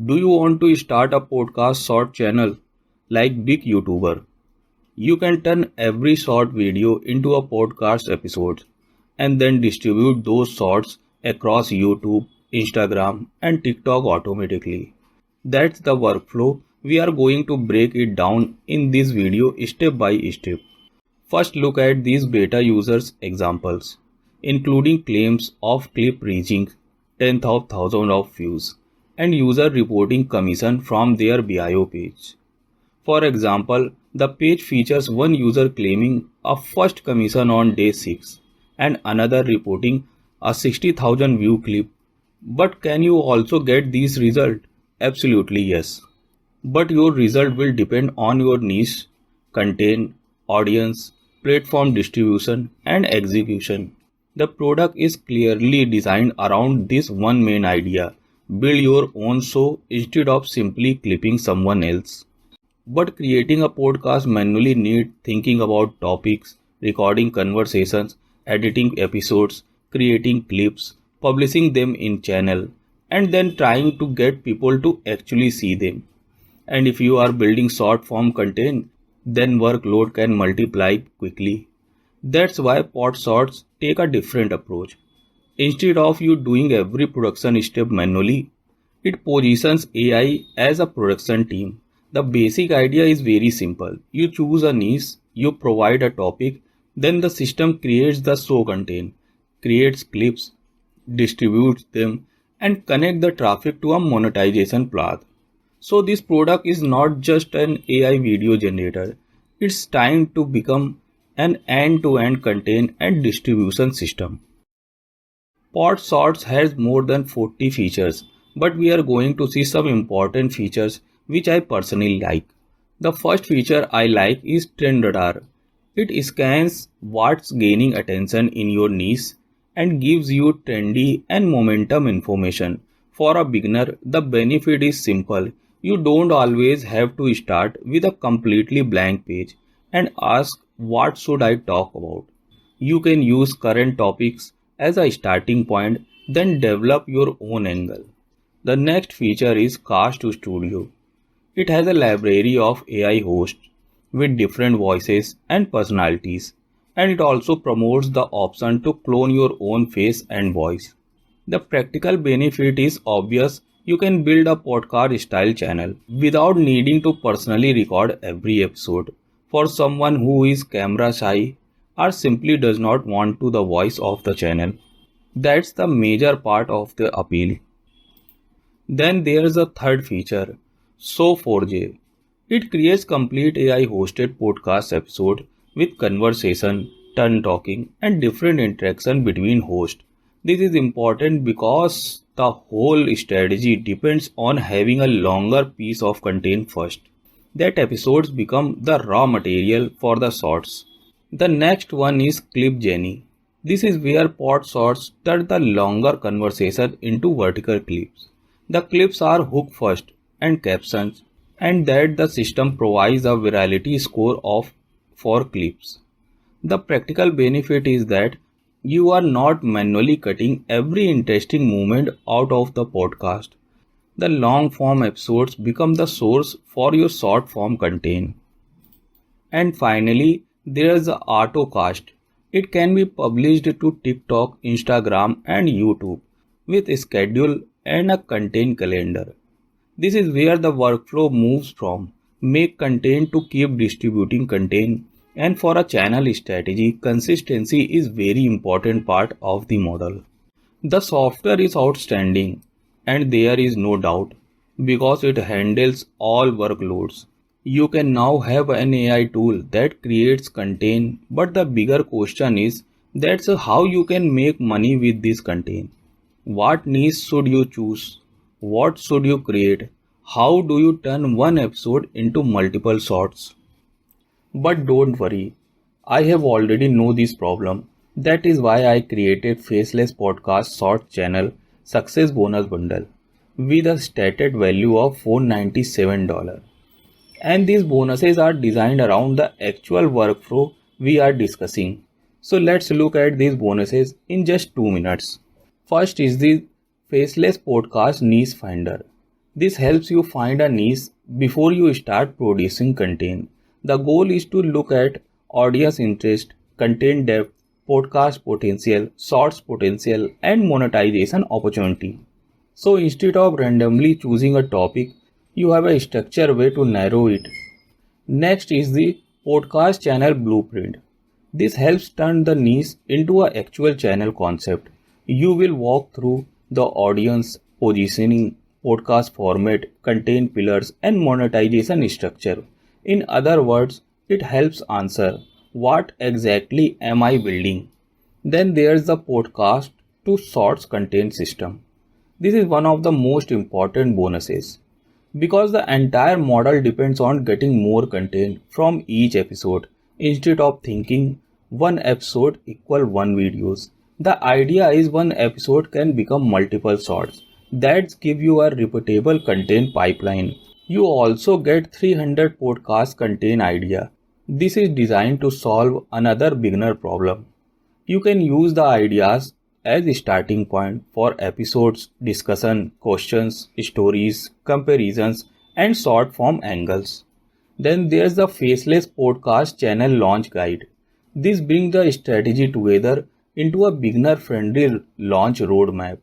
Do you want to start a podcast short channel like big YouTuber? You can turn every short video into a podcast episode and then distribute those shorts across YouTube, Instagram and TikTok automatically. That's the workflow. We are going to break it down in this video step by step. First, look at these beta users examples, including claims of clip reaching tens of thousands of views and user reporting commission from their bio page. For example, the page features one user claiming a first commission on day 6 and another reporting a 60,000 view clip. But can you also get these results? Absolutely yes. But your result will depend on your niche, content, audience, platform distribution, and execution. The product is clearly designed around this one main idea: build your own show instead of simply clipping someone else. But creating a podcast manually needs thinking about topics, recording conversations, editing episodes, creating clips, publishing them in channel, and then trying to get people to actually see them. And if you are building short form content, then workload can multiply quickly. That's why PodShorts take a different approach. Instead of you doing every production step manually, it positions AI as a production team. The basic idea is very simple. You choose a niche, you provide a topic, then the system creates the show content, creates clips, distributes them, and connect the traffic to a monetization path. So this product is not just an AI video generator. It's time to become an end-to-end content and distribution system. PodShorts has more than 40 features, but we are going to see some important features which I personally like. The first feature I like is Trend Radar. It scans what's gaining attention in your niche and gives you trendy and momentum information. For a beginner, the benefit is simple. You don't always have to start with a completely blank page and ask, what should I talk about? You can use current topics as a starting point, then develop your own angle. The next feature is Cast Studio. It has a library of AI hosts with different voices and personalities, and it also promotes the option to clone your own face and voice. The practical benefit is obvious. You can build a podcast style channel without needing to personally record every episode. For someone who is camera shy or simply does not want to the voice of the channel, that's the major part of the appeal. Then there's a third feature, Show4j. It creates complete AI hosted podcast episode with conversation, turn talking, and different interaction between hosts. This is important because the whole strategy depends on having a longer piece of content first. That episodes become the raw material for the shorts. The next one is Clip Genie. This is where PodShorts turn the longer conversation into vertical clips. The clips are hook first and captions, and that the system provides a virality score of 4 clips. The practical benefit is that you are not manually cutting every interesting moment out of the podcast. The long form episodes become the source for your short form content. And finally, there is the autocast. It can be published to TikTok, Instagram, and YouTube with a schedule and a content calendar. This is where the workflow moves from make content to keep distributing content, and for a channel strategy, consistency is very important part of the model. The software is outstanding and there is no doubt because it handles all workloads. You can now have an AI tool that creates content, but the bigger question is that's how you can make money with this content. What niche should you choose? What should you create? How do you turn one episode into multiple shorts? But don't worry, I have already know this problem. That is why I created Faceless Podcast Short Channel Success Bonus Bundle with a stated value of $497. And these bonuses are designed around the actual workflow we are discussing. So let's look at these bonuses in just 2 minutes. First is the Faceless Podcast Niche Finder. This helps you find a niche before you start producing content. The goal is to look at audience interest, content depth, podcast potential, shorts potential, and monetization opportunity. So instead of randomly choosing a topic, you have a structured way to narrow it. Next is the podcast channel blueprint. This helps turn the niche into an actual channel concept. You will walk through the audience, positioning, podcast format, content pillars, and monetization structure. In other words, it helps answer what exactly am I building? Then there's the podcast to shorts content system. This is one of the most important bonuses because the entire model depends on getting more content from each episode instead of thinking one episode equal one videos. The idea is one episode can become multiple shorts that give you a repeatable content pipeline. You also get 300 podcast content idea. This is designed to solve another beginner problem. You can use the ideas as a starting point for episodes, discussion, questions, stories, comparisons, and short form angles. Then there's the Faceless podcast channel launch guide. This brings the strategy together into a beginner friendly launch roadmap.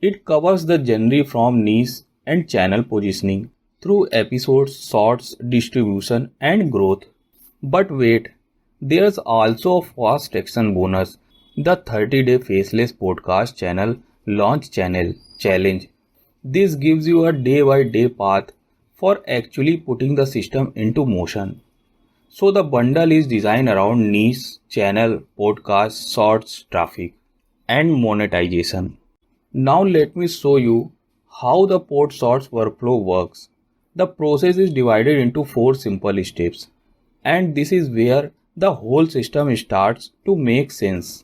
It covers the journey from niche and channel positioning through episodes, shorts, distribution, and growth. But wait, there's also a fast action bonus, the 30-day Faceless Podcast Channel Launch Channel Challenge. This gives you a day by day path for actually putting the system into motion. So the bundle is designed around niche, channel, podcast, shorts, traffic, and monetization. Now let me show you how the PodShorts workflow works. The process is divided into 4 simple steps, and this is where the whole system starts to make sense.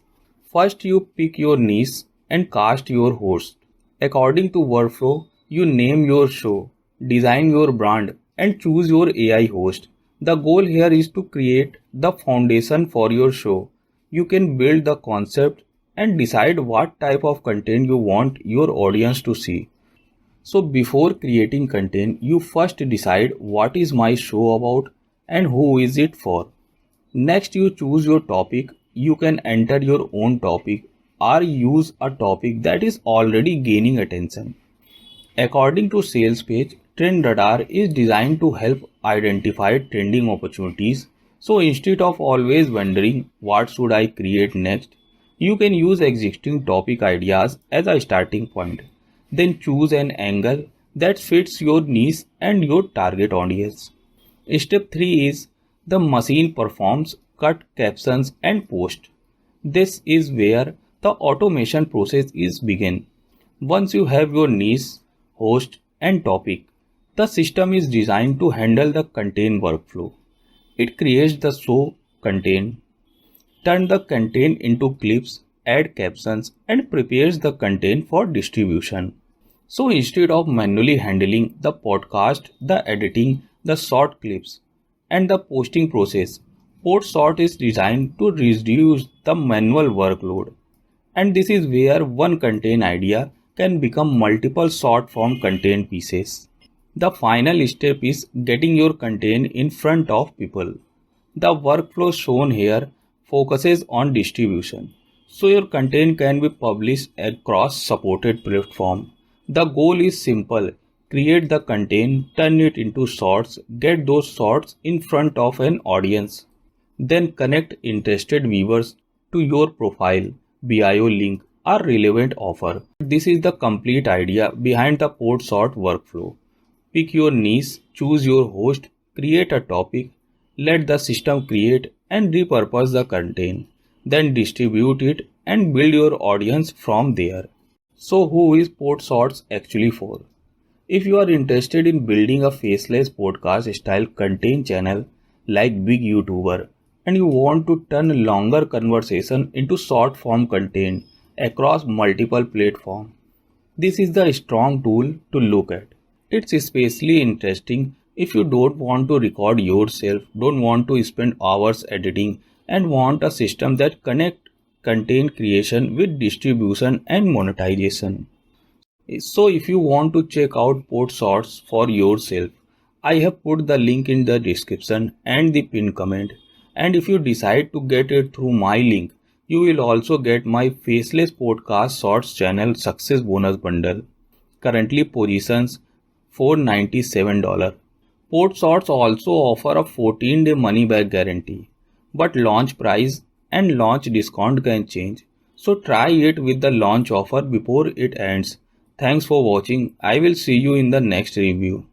First, you pick your niche and cast your host. According to workflow, you name your show, design your brand, and choose your AI host. The goal here is to create the foundation for your show. You can build the concept and decide what type of content you want your audience to see. So before creating content, you first decide what is my show about and who is it for. Next, you choose your topic. You can enter your own topic or use a topic that is already gaining attention. According to sales page, Trend Radar is designed to help identify trending opportunities. So instead of always wondering what should I create next, you can use existing topic ideas as a starting point. Then choose an angle that fits your niche and your target audience. Step 3 is the machine performs cut, captions, and post. This is where the automation process is begin. Once you have your niche, host, and topic, the system is designed to handle the content workflow. It creates the show content, turn the content into clips, add captions, and prepares the content for distribution. So instead of manually handling the podcast, the editing, the short clips, and the posting process, PodShort is designed to reduce the manual workload. And this is where one content idea can become multiple short form content pieces. The final step is getting your content in front of people. The workflow shown here focuses on distribution, so your content can be published across supported platforms. The goal is simple: create the content, turn it into shorts, get those shorts in front of an audience, then connect interested viewers to your profile, bio link, or relevant offer. This is the complete idea behind the PodShort workflow. Pick your niche, choose your host, create a topic, let the system create and repurpose the content, then distribute it and build your audience from there. So who is PodShorts actually for? If you are interested in building a faceless podcast style content channel like big YouTuber and you want to turn longer conversation into short form content across multiple platforms, this is the strong tool to look at. It's especially interesting if you don't want to record yourself, don't want to spend hours editing, and want a system that connects content creation with distribution and monetization. So if you want to check out PodShorts for yourself, I have put the link in the description and the pinned comment. And if you decide to get it through my link, you will also get my Faceless Podcast Shorts channel Success Bonus Bundle. Currently positions $497. PodShorts also offer a 14-day money-back guarantee, but launch price and launch discount can change. So try it with the launch offer before it ends. Thanks for watching. I will see you in the next review.